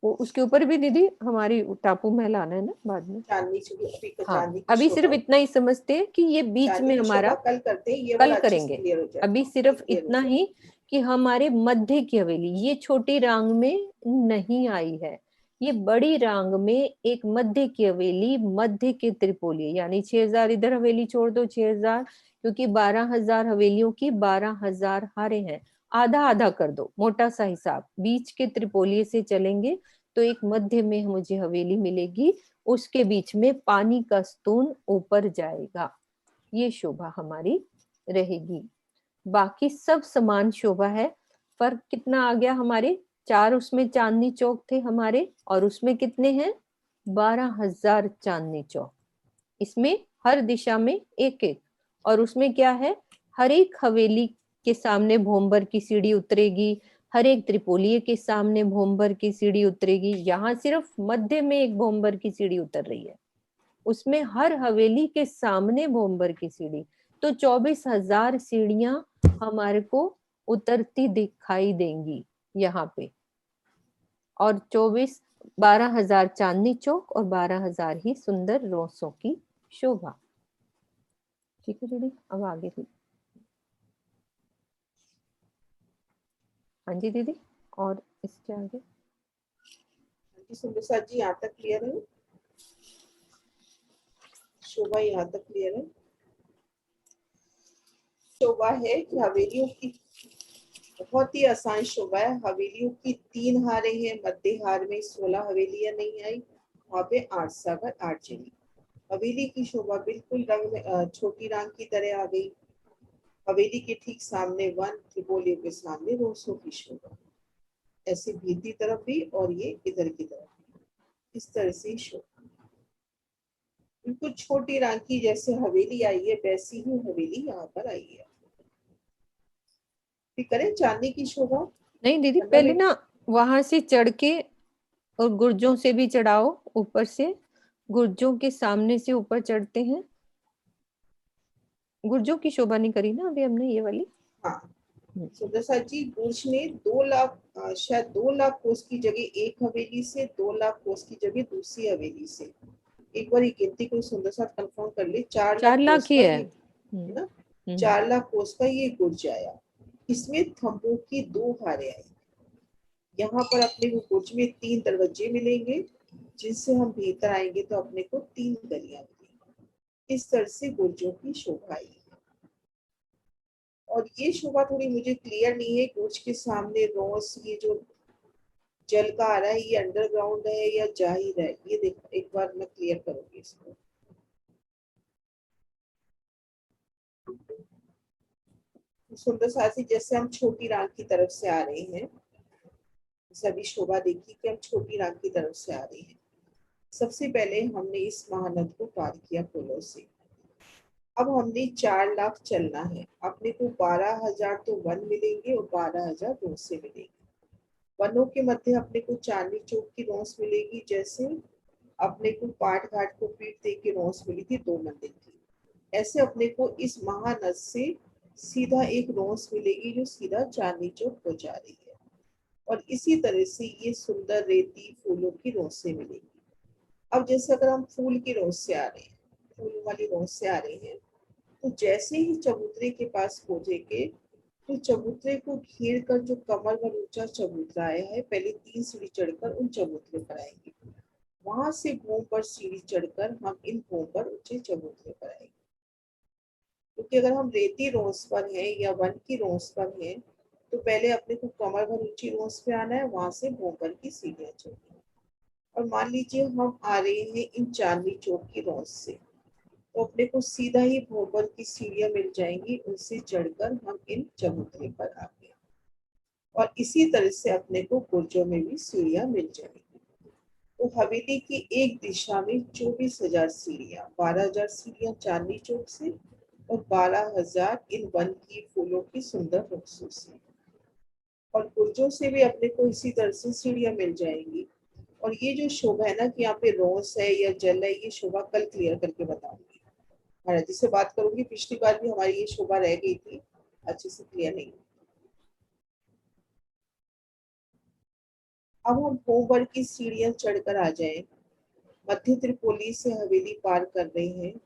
वो उसके ऊपर भी दीदी हमारी टापू महल आना है ना बाद में। चांदनी चौक, अभी का हाँ, चांदनी की अभी सिर्फ शोभा, इतना ही समझते हैं कि ये बीच चांदनी में की हमारा शोभा कल करते हैं, ये कल वाला अच्छे से करेंगे। क्लियर हो जाए। अभी सिर्फ क्लियर हो इतना जाए। ही कि हमारे मध्य की हवेली ये छोटी रांग में नहीं आई है, ये बड़ी रांग में एक मध्य की हवेली, मध्य के त्रिपोली, यानी 6,000 इधर हवेली छोड़ दो 6,000, क्योंकि 12,000 हवेलियों की 12,000 हारे हैं, आधा आधा कर दो, मोटा सा हिसाब। बीच के त्रिपोली से चलेंगे तो एक मध्य में मुझे हवेली मिलेगी, उसके बीच में पानी का स्तून ऊपर जाएगा, ये शोभा हमारी रहेगी। बाकी सब समान शोभा है। फर्क कितना आ गया हमारे, 4 उसमें चांदनी चौक थे हमारे, और उसमें कितने हैं 12,000 चांदनी चौक। इसमें हर दिशा में एक एक, और उसमें क्या है, हर एक हवेली के सामने भोंबर की सीढ़ी उतरेगी, हर एक त्रिपोलिये के सामने भोंबर की सीढ़ी उतरेगी। यहाँ सिर्फ मध्य में एक भोंबर की सीढ़ी उतर रही है, उसमें हर हवेली के सामने भोंबर की सीढ़ी। तो 24,000 सीढ़ियां हमारे को उतरती दिखाई देंगी यहाँ पे, और 12,000 चांदनी चौक और 12,000 ही सुंदर रोसों की शोभा। ठीक है दीदी, अब आगे दीदी। हाँ जी दीदी, और इसके आगे सुंदर सर जी, यहाँ तक क्लियर है? शोभा यहाँ तक क्लियर है? शोभा है कि हवेलियों की बहुत ही आसान शोभा है। हवेलियों की 3 हारे हैं, मध्य हार में 16 हवेलियां नहीं आई, वहां पे 8 सागर 8 जली। हवेली की शोभा बिल्कुल रंग में छोटी रांग की तरह आ गई। हवेली के ठीक सामने वन, त्रिपोलियों के सामने रोसों की शोभा, ऐसे भीतरी तरफ भी और ये इधर की तरफ भी, इस तरह से शोभा बिल्कुल छोटी रांग की जैसे हवेली आई है, वैसी ही हवेली यहाँ पर आई है। करें चांदनी की शोभा? नहीं दीदी, पहले ना वहां से चढ़ के और गुर्जों से भी चढ़ाओ, ऊपर से गुर्जों के सामने से ऊपर चढ़ते हैं। गुर्जों की शोभा नहीं करी ना अभी हमने, ये वाली। हाँ सुंदर सर जी, गुर्ज ने 2 लाख शायद 2 लाख कोस की जगह एक हवेली से, 2 लाख कोस की जगह दूसरी हवेली से, एक बार ये गिनती को सुंदर सर कंफर्म कर ले, 4 4 लाख लाख कोस ही का है। ये है ना, 4 लाख कोस का ये गुर्ज आया। इसमें थंबों की 2 हारे आई। यहाँ पर अपने को गुर्ज में 3 दरवाजे मिलेंगे, जिनसे हम भीतर आएंगे तो अपने को 3 गलियां मिलेंगी। इस तरह से गुर्जों की शोभा आई है। और ये शोभा थोड़ी मुझे क्लियर नहीं है, गुर्ज के सामने रोस, ये जो जल का आ रहा है, ये अंडरग्राउंड है या जाहिर है, ये देख एक बार मैं क्लियर करूंगी इसको। सुंदर साथी, जैसे हम छोटी रांग की तरफ से आ रहे हैं, सभी शोभा देखी कि हम छोटी रांग की तरफ से आ रहे हैं। सबसे पहले हमने इस महानद को पार किया पुलों से। अब हमने 4 लाख चलना है, अपने को 12,000 तो वन मिलेंगे और 12,000 रोज से मिलेंगे। वनों के मध्य अपने को चांदनी चौक की रोस मिलेगी, जैसे अपने को पाट घाट को पीठ दे के रोस मिली थी 2 मंदिर की। ऐसे अपने को इस महानद से सीधा एक रोस मिलेगी जो सीधा चांदनी चौक को जा रही है, और इसी तरह से ये सुंदर रेती फूलों की रोसें मिलेगी। अब जैसे अगर हम फूल की रोस से आ रहे हैं, फूल वाली रोस से आ रहे हैं, तो जैसे ही चबूतरे के पास पहुंचेंगे तो चबूतरे को घेर कर जो कमर भर ऊंचा चबूतरा आया है, पहले 3 सीढ़ी चढ़कर उन चबूतरे पर आएंगे, वहां से भूम पर सीढ़ी चढ़कर हम इन भूम पर ऊंचे चबूतरे पर आएंगे। क्योंकि अगर हम रेती रोस पर हैं या वन की रोस पर हैं, तो पहले अपने को कमर भर ऊंची रोस पे आना है, वहां से भूम पर की सीढ़ियां चढ़नी। और मान लीजिए हम आ रहे हैं इन चांदनी चौक की रोस से, तो अपने को सीधा ही भोपर की सीढ़ियां मिल जाएंगी, उनसे चढ़कर हम इन चबूतरे पर आ गए। और इसी तरह से अपने को गुर्जों में भी सीढ़ियां मिल जाएंगी। तो हवेली की एक दिशा में 24,000 सीढ़ियां, 12,000 सीढ़ियां चांदनी चौक से और 12,000 इन वन की फूलों की सुंदर रोसों से। और गुर्जों से भी अपने को इसी तरह से सीढ़ियां मिल जाएंगी, और ये जो शोभा है ना कि यहाँ पे रोस है या जल है, ये शोभा कल क्लियर करके बताऊंगी। महाराज जी से बात करूंगी, पिछली बार भी हमारी ये शोभा रह गई थी, अच्छे से क्लियर नहीं। अब हम होमवर्क की सीढ़ियां चढ़कर आ जाएं। मध्य त्रिपोली से हवेली पार कर रहे हैं,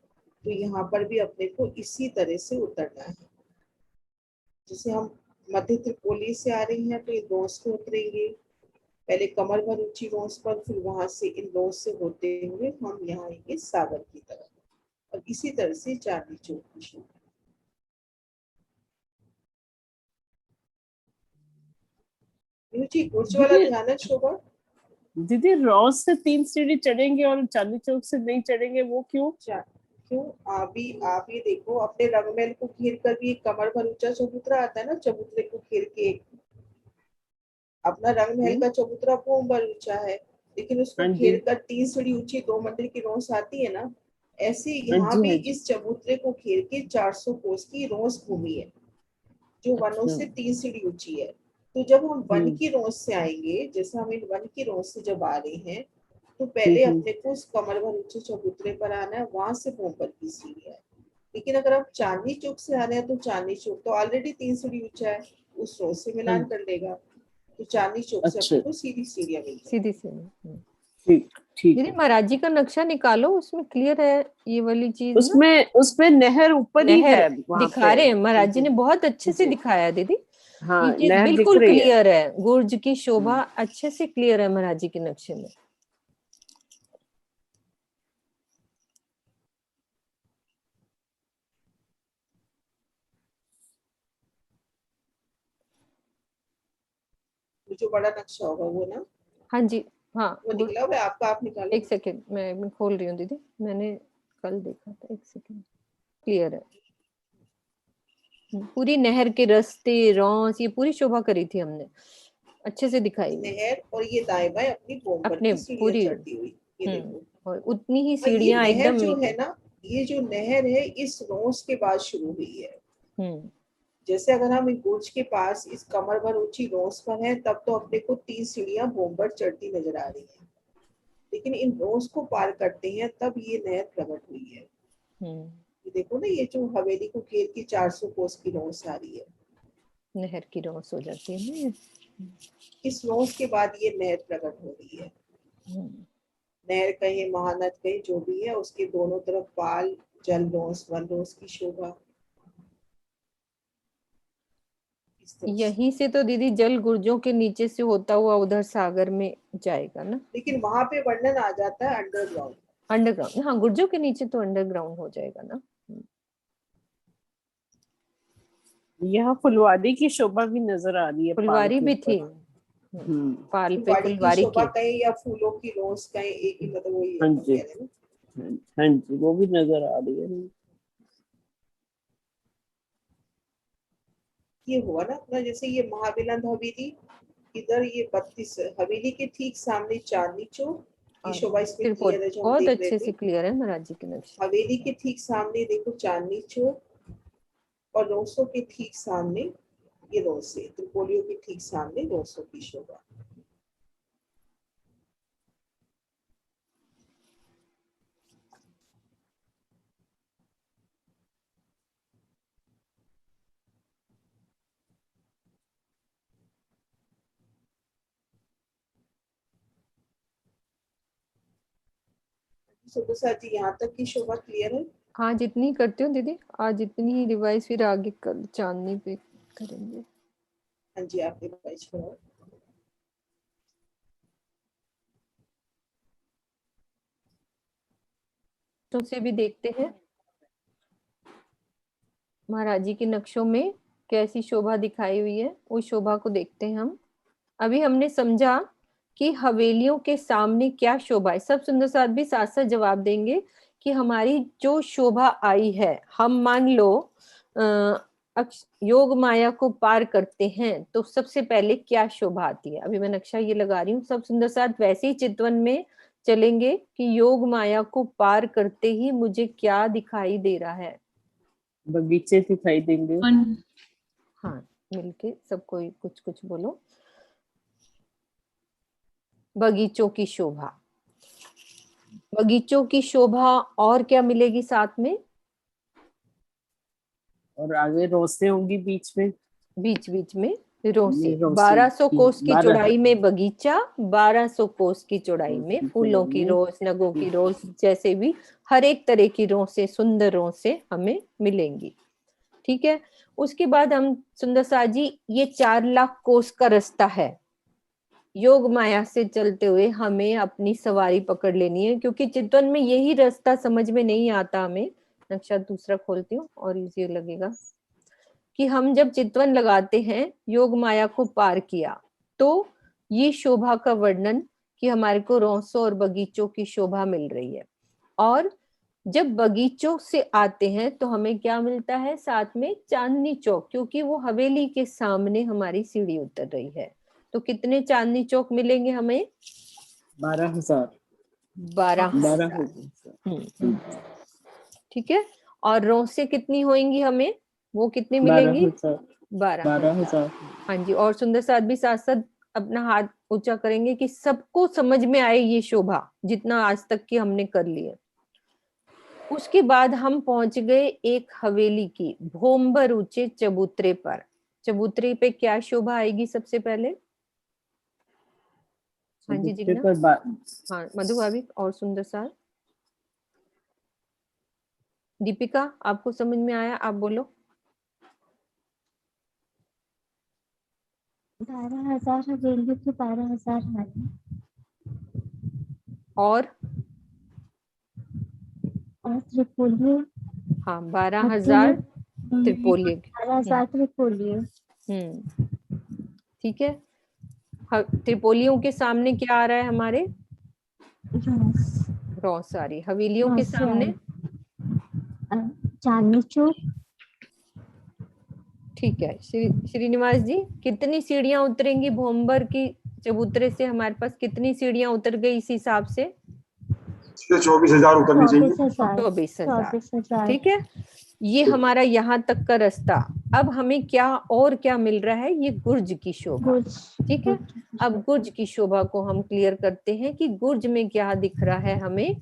तो यहाँ पर भी अपने को इसी तरह से उतरना है। जैसे हम मध्य त्रिपोली से आ रहे हैं तो इन रोस पे उतरेंगे, पहले कमर भर ऊंची रोस पर, फिर वहां से इन रोस से होते हुए हम यहाँ आएंगे सागर की तरफ, और इसी तरह से चांदनी चौक की शोभा। जी गुर्ज वाला दीदी ध्यान है शोभा। दीदी रॉस से 3 सीढ़ी चढ़ेंगे और चांदनी चौक से नहीं चढ़ेंगे, वो क्यों? क्यों? आप ये देखो, अपने रंगमहल को घेर कर भी एक कमर भर ऊंचा चबूतरा आता है ना, चबूतरे को घेर के अपना रंगमहल का चबूतरा कौन भर ऊंचा है, लेकिन उसको हाँ जी, घेर कर 3 सीढ़ी ऊंची 2 मंदिर की रोस आती है ना, ऐसे हाँ यहाँ जी, भी हाँ जी। इस चबूतरे को घेर के 400 कोस की रोस भूमि है, जो वनों अच्छा। से 3 सीढ़ी ऊंची है। तो जब हम वन हम्म की रोस से आएंगे, जैसे हम इन वन की रोस से जब आ रहे हैं, तो पहले हम्म। अपने को उस कमर भर ऊंचे चबूतरे पर आना है, वहां से पोम्पर की सीढ़ी है। लेकिन अगर आप चांदनी चौक से आ रहे हैं तो चांदनी चौक तो ऑलरेडी 3 सीढ़ी ऊंचा है, उस रोज से मिलान हाँ, कर लेगा, तो चांदनी चौक से अच्छा, अपने को सीधी सीढ़ियां मिल जाएगी। सीधी सीधी। ठीक ठीक दीदी है। महाराज जी का नक्शा निकालो, उसमें क्लियर है ये वाली चीज ना। उसमें नहर ऊपर ही नहर है वहां दिखा पे। रहे हैं महाराज जी जी ने, बहुत अच्छे से जी, दिखाया दीदी। हाँ ये चीज नहर दिख बिल्कुल रही है। क्लियर है, गुर्ज की शोभा हम्म, अच्छे से क्लियर है महाराज जी के नक्शे में। जो बड़ा नक्शा होगा वो ना, हाँ जी। हाँ वो निकला हुआ है आपका, आप निकालो। एक सेकेंड, मैं खोल रही हूँ दीदी, मैंने कल देखा था, एक सेकेंड। क्लियर है, पूरी नहर के रास्ते रौस ये पूरी शोभा करी थी हमने, अच्छे से दिखाई हुई नहर, और ये दाएं बाएं अपनी पोम्पर अपने की सीढ़ियां पूरी। चढ़ती हुई, ये देखो। और उतनी ही और ये सीढ़ियां नहर एकदम जो है नीचे। ना, ये जो नहर है इस रोस के बाद शुरू हुई है। हम्म जैसे अगर हम गुर्ज के पास इस कमर भर ऊंची रोस पर हैं, तब तो अपने को 3 सीढ़ियां बोम्बर चढ़ती नजर आ रही हैं, लेकिन इन रोस को पार करते हैं तब ये नहर प्रकट हुई है। हम्म ये देखो ना, ये जो हवेली को घेर की 400 कोस की रोस आ रही है, नहर की रौस हो जाती है ना ये। इस रोस के बाद ये नहर प्रकट हो रही है। हम्म। नहर कहें महानद कहें, जो भी है, उसके दोनों तरफ पाल, जल रोस, वन रोस की शोभा, इस तरह से। यहीं से तो दीदी जल गुर्जों के नीचे से होता हुआ उधर सागर में जाएगा ना। लेकिन वहां पे वर्णन आ जाता है अंडरग्राउंड। अंडरग्राउंड, हाँ गुर्जों के नीचे तो अंडरग्राउंड हो जाएगा ना। यहाँ फुलवारी की शोभा भी नजर आ रही है पाल फुलवारी के भी ऊपर। थी। हम्म। पाल पे फुलवाड़ी की फुलवारी शोभा के। कहें या फूलों की रोस कहें, एक ही मतलब वही है, हाँ हम जी, कह रहे हैं ना। हाँ जी, वो भी नजर आ रही है। ये हुआ ना अपना, जैसे ये महाविलंद हवेली, इधर ये 32 हवेली के ठीक सामने चांदनी चौक, ये और शोभा इसमें त्रिपुर क्लियर है जो हम बहुत देख रहे अच्छे से थे। क्लियर है महाराज जी के नक्शे। हवेली के ठीक सामने देखो चांदनी चौक, और रोसों के ठीक सामने ये रोसे, त्रिपोलियों के ठीक सामने रोसों की शोभा। सुबह जी यहाँ तक की शोभा क्लियर है। हाँ जितनी करती हूँ दीदी, आज इतनी ही रिवाइज, फिर आगे कल चांदनी पे करेंगे। हाँ जी, आपने रिवाइज करो। तो से भी देखते हैं महाराज जी के नक्शों में कैसी शोभा दिखाई हुई है, उस शोभा को देखते हैं हम। अभी हमने समझा कि हवेलियों के सामने क्या शोभा है, सब सुंदर साथ भी साथ साथ जवाब देंगे कि हमारी जो शोभा आई है, हम मान लो योग माया को पार करते हैं तो सबसे पहले क्या शोभा आती है। अभी मैं नक्शा ये लगा रही हूँ, सब सुंदर साथ वैसे ही चितवन में चलेंगे कि योग माया को पार करते ही मुझे क्या दिखाई दे रहा है। बगीचे दिखाई देंगे। हाँ मिलके सब कोई कुछ कुछ बोलो। बगीचों की शोभा। बगीचों की शोभा और क्या मिलेगी साथ में? और आगे रोशनी होंगी बीच में। बीच बीच में रोसे। ये रोसे 1200 की कोस की 12 चौड़ाई में बगीचा, 1200 कोस की चौड़ाई में फूलों की रोस, नगों की रोस, जैसे भी हर एक तरह की रोसे, सुंदर रोसे हमें मिलेंगी। ठीक है। उसके बाद हम सुंदर सा जी, ये 4 लाख कोस का रास्ता है। योग माया से चलते हुए हमें अपनी सवारी पकड़ लेनी है, क्योंकि चितवन में यही रास्ता समझ में नहीं आता हमें। नक्शा दूसरा खोलती हूँ और इजी लगेगा कि हम जब चितवन लगाते हैं, योग माया को पार किया, तो ये शोभा का वर्णन कि हमारे को रोसों और बगीचों की शोभा मिल रही है। और जब बगीचों से आते हैं तो हमें क्या मिलता है साथ में? चांदनी चौक, क्योंकि वो हवेली के सामने हमारी सीढ़ी उतर रही है। तो कितने चांदनी चौक मिलेंगे हमें? 12,000। 12,000। ठीक है। और रोसे कितनी होंगी हमें? वो कितनी मिलेंगी? 12,000। हाँ जी। और सुंदर साथ भी साथ साथ अपना हाथ ऊंचा करेंगे कि सबको समझ में आए ये शोभा, जितना आज तक की हमने कर लिया। उसके बाद हम पहुंच गए एक हवेली की भोंबर ऊंचे चबूतरे पर। चबूतरे पे क्या शोभा आएगी सबसे पहले? हाँ जी जिग्ना। हाँ मधु भाभी और सुंदर साथ। दीपिका आपको समझ में आया? आप बोलो। 12,000 हवेली की 12,000 हमारी। और त्रिपोली। हाँ 12,000 त्रिपोली। 12,000 त्रिपोली। ठीक है। त्रिपोलियों के सामने क्या आ रहा है हमारे? रोस आ रही। हवेलियों के सामने चांदनी चौक। ठीक है। श्रीनिवास जी, कितनी सीढ़ियां उतरेंगी भोंबर की चबूतरे से? हमारे पास कितनी सीढ़ियां उतर गई इस हिसाब से? 24,000 उतरनी चाहिए। 24,000। ठीक है। ये हमारा यहाँ तक का रास्ता। अब हमें क्या और क्या मिल रहा है? ये गुर्ज की शोभा। ठीक है। अब गुर्ज की शोभा को हम क्लियर करते हैं कि गुर्ज में क्या दिख रहा है हमें,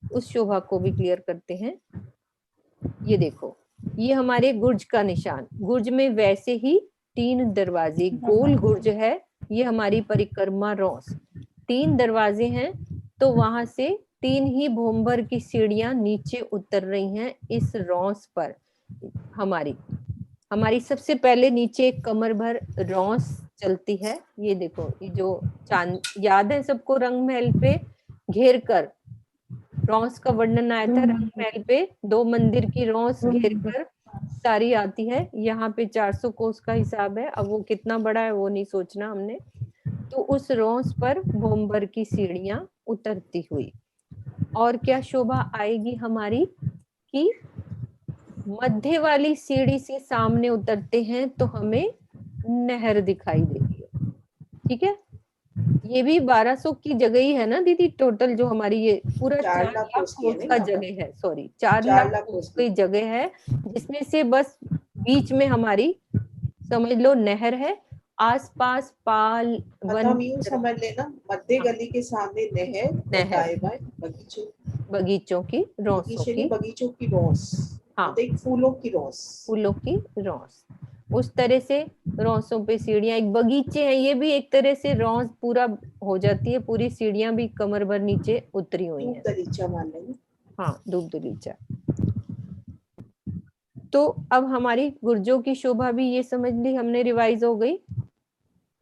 उस शोभा को भी क्लियर करते हैं। ये देखो, ये हमारे गुर्ज का निशान। गुर्ज में वैसे ही 3 दरवाजे, गोल गुर्ज है। ये हमारी परिक्रमा रोस, 3 दरवाजे हैं। तो वहां से 3 ही भोंबर की सीढ़ियां नीचे उतर रही हैं इस रौस पर। हमारी सबसे पहले नीचे एक कमर भर रौस चलती है। ये देखो, ये जो चांद याद है सबको, रंग महल पे घेर कर रौस का वर्णन आया था। रंग महल पे 2 मंदिर की रौस घेर कर सारी आती है। यहाँ पे 400 कोस का हिसाब है। अब वो कितना बड़ा है वो नहीं सोचना हमने। तो उस रौस पर भोंबर की सीढ़ियां उतरती हुई। और क्या शोभा आएगी हमारी कि मध्य वाली सीढ़ी से सामने उतरते हैं तो हमें नहर दिखाई देती है। ठीक है। ये भी 1200 की जगह ही है ना दीदी? टोटल जो हमारी ये पूरा 4 लाख कोस का जगह है। सॉरी, 4 लाख कोस की जगह है, जिसमें से बस बीच में हमारी समझ लो नहर है। आसपास पाल वन समझ लेना, मध्य गली के सामने नहर, बगीचों की बगीचों की रोस। हाँ, फूलों की रोस। उस तरह से रौसों पे सीढ़ियां, एक बगीचे हैं। ये भी एक तरह से रौस पूरा हो जाती है, पूरी सीढ़ियां भी कमर भर नीचे उतरी हुई हैं। दलीचा मान लेंगे। हाँ, धूप दलीचा। तो अब हमारी गुर्जों की शोभा भी ये समझ ली हमने, रिवाइज हो गई।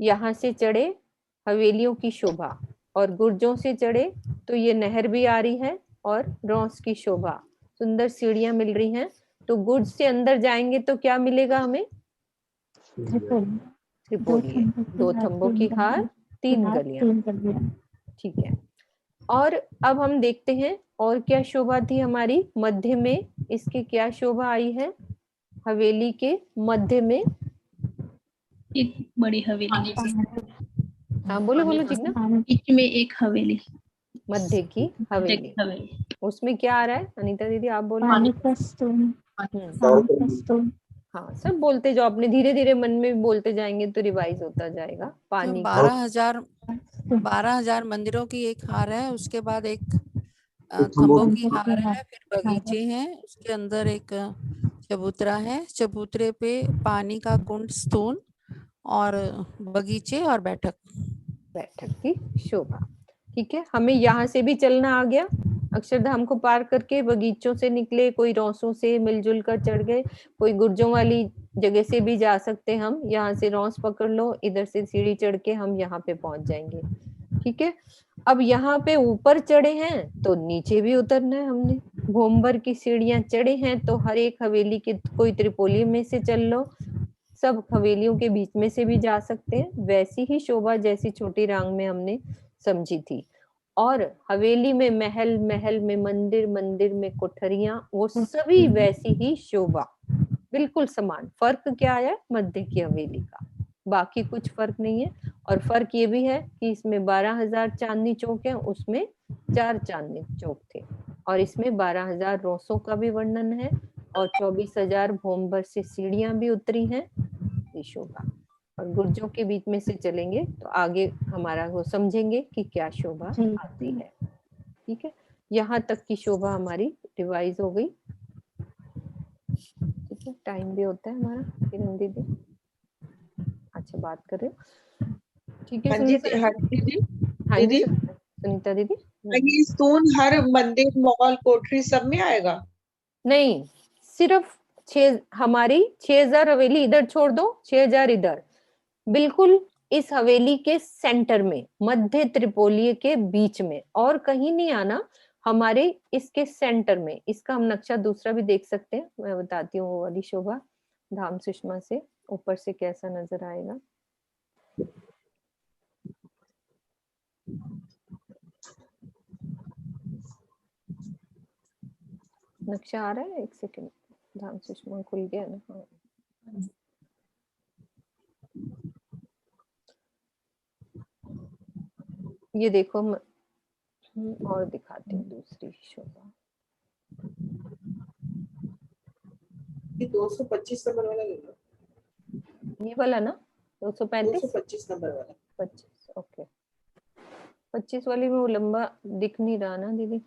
यहाँ से चढ़े हवेलियों की शोभा, और गुर्जों से चढ़े तो ये नहर भी आ रही है और रौस की शोभा, सुंदर सीढ़ियां मिल रही हैं। तो गुर्ज से अंदर जाएंगे तो क्या मिलेगा हमें? त्रिपोली, 2 थंबों की हार, 3 गलियां। ठीक है। और अब हम देखते हैं और क्या शोभा थी हमारी मध्य में। इसकी क्या शोभा आई है? हवेली के मध्य में एक बड़ी हवेली। हाँ बोलो जिग्ना। बीच में एक हवेली, मध्य की हवेली। उसमें क्या आ रहा है अनीता दीदी? आप बोलो। हाँ, सब बोलते जाओ, अपने धीरे धीरे मन में बोलते जाएंगे तो रिवाइज होता जाएगा। पानी 12,000 12,000 मंदिरों की एक हार है, उसके बाद एक खम्भों खम्भों की की हार है, फिर बगीचे हैं, उसके अंदर एक चबूतरा है, चबूतरे पे पानी का कुंड, स्तून और बगीचे और बैठक की शोभा। ठीक है, हमें यहाँ से भी चलना आ गया, अक्षरधाम को पार करके बगीचों से निकले, कोई रौसों से मिलजुल कर चढ़ गए, कोई गुर्जों वाली जगह से भी जा सकते हम, यहाँ से रौस पकड़ लो, इधर से सीढ़ी चढ़ के हम यहाँ पे पहुंच जाएंगे। ठीक है, अब यहाँ पे ऊपर चढ़े हैं तो नीचे भी उतरना है हमने, भोमबर की सीढ़ियां चढ़े हैं तो हर एक हवेली के, कोई त्रिपोली में से चल लो, सब हवेलियों के बीच में से भी जा सकते हैं। वैसी ही शोभा जैसी छोटी रांग में हमने समझी थी, और हवेली में महल, महल में मंदिर, मंदिर में कोठरियां, वो सभी वैसी ही शोभा, बिल्कुल समान। फर्क क्या है मध्य की हवेली का, बाकी कुछ फर्क नहीं है। और फर्क ये भी है कि इसमें 12,000 चांदनी चौक है, उसमें 4 चांदनी चौक थे, और इसमें 12,000 रोसों का भी वर्णन है, और 24,000 भोमबर से सीढ़ियां भी उतरी हैं, ये शोभा। और गुर्जों के बीच में से चलेंगे तो आगे हमारा वो समझेंगे कि क्या शोभा आती है। ठीक है, यहाँ तक की शोभा हमारी रिवाइज हो गई। ठीक है, टाइम भी होता है हमारा, किरण दीदी अच्छा बात कर रहे हो। ठीक है दीदी, हाँ दीदी, सुनीता दीदी, ये स्तून हर मंदिर, मॉल, कोठरी सब में आएगा? नहीं, सिर्फ 6, हमारी 6,000 हवेली इधर छोड़ दो, 6,000 इधर, बिल्कुल इस हवेली के सेंटर में, मध्य त्रिपोली के बीच में, और कहीं नहीं आना, हमारे इसके सेंटर में। इसका हम नक्शा दूसरा भी देख सकते हैं, मैं बताती हूँ वो वाली शोभा धाम सुषमा से ऊपर से कैसा नजर आएगा। नक्शा आ रहा है, एक सेकंड, धाम सुषमा खुल गया ना। हाँ, ये देखो, और दिखाती हूँ दूसरी शोभा। ये 225 नंबर वाला ले लो, ये वाला ना, 235 225 नंबर वाला। 25, ओके, 25 वाली में वो लंबा दिख नहीं रहा ना दीदी।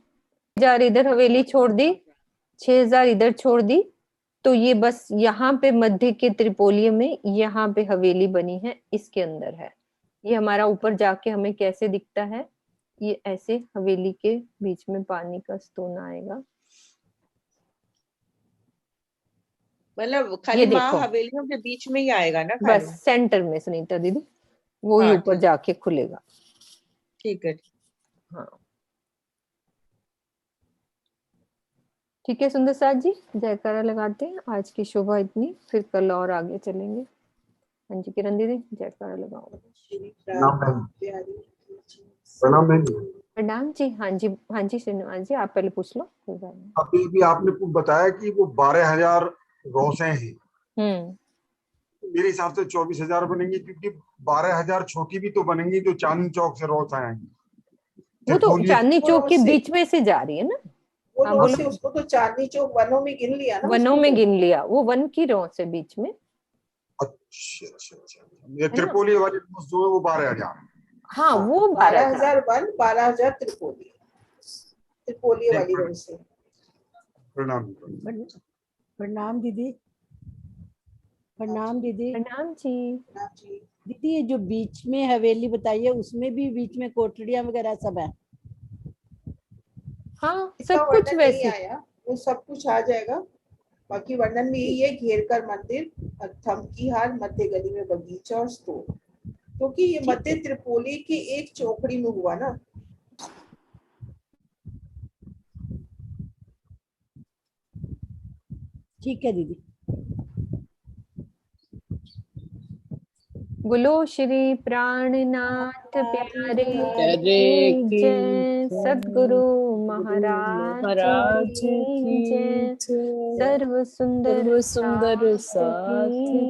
6,000 इधर हवेली छोड़ दी, 6,000 इधर छोड़ दी, तो ये बस यहाँ पे मध्य के त्रिपोलिये में यहाँ पे हवेली बनी है, इसके अंदर है। ये हमारा ऊपर जाके हमें कैसे दिखता है, ये ऐसे हवेली के बीच में पानी का स्तून आएगा, मतलब खाली माँ हवेलियों के बीच में ही आएगा ना, बस सेंटर में सुनीता दीदी, वो ही ऊपर जाके खुलेगा। ठीक है, हाँ ठीक है, सुंदर साथ जी, जयकारा लगाते हैं। आज की शोभा इतनी, फिर कल और आगे चलेंगे। हाँ जी किरण दीदी, जयकारा लगाओ। प्रणाम जी। हाँ जी, हाँ जी श्रीनिवास जी, आप पहले पूछ लो, कोई बात नहीं। अभी भी आपने बताया कि वो 12,000 रोसें हैं, मेरे हिसाब से 24,000 बनेंगी, क्योंकि 12,000 छोटी भी तो बनेंगी जो चांदनी चौक से रोज आएंगी। वो तो चांदनी चौक के बीच में से जा रही है ना, वो हाँ, से उसको तो चांदनी चौक वनों में गिन लिया ना, वनों में गिन लिया, वो वन की रो से बीच में। अच्छा अच्छा अच्छा, ये त्रिपोली वाली जो है वो 12,000। हाँ वो 12,000 वन, 12,000 त्रिपोली, त्रिपोली वाली रो से। प्रणाम प्रणाम दीदी, प्रणाम दीदी। प्रणाम जी। दीदी ये जो बीच में हवेली बताइए, उसमें भी बीच में कोठरियां वगैरह सब है? हाँ सब कुछ वैसे आया, वो सब कुछ आ जाएगा। बाकी वर्णन में यही है, घेरकर मंदिर, थम की हार, मध्य गली में बगीचा और स्तूप, क्योंकि ये मध्य त्रिपोली की एक चौकड़ी में हुआ ना। ठीक है दीदी। बोलो श्री प्राणनाथ प्यारे की जय, सद्गुरु महाराज की जय, सर्व सुंदर साथ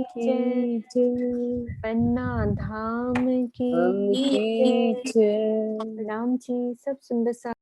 की जय, पन्ना धाम की जय। राम जी, सब सुंदर सा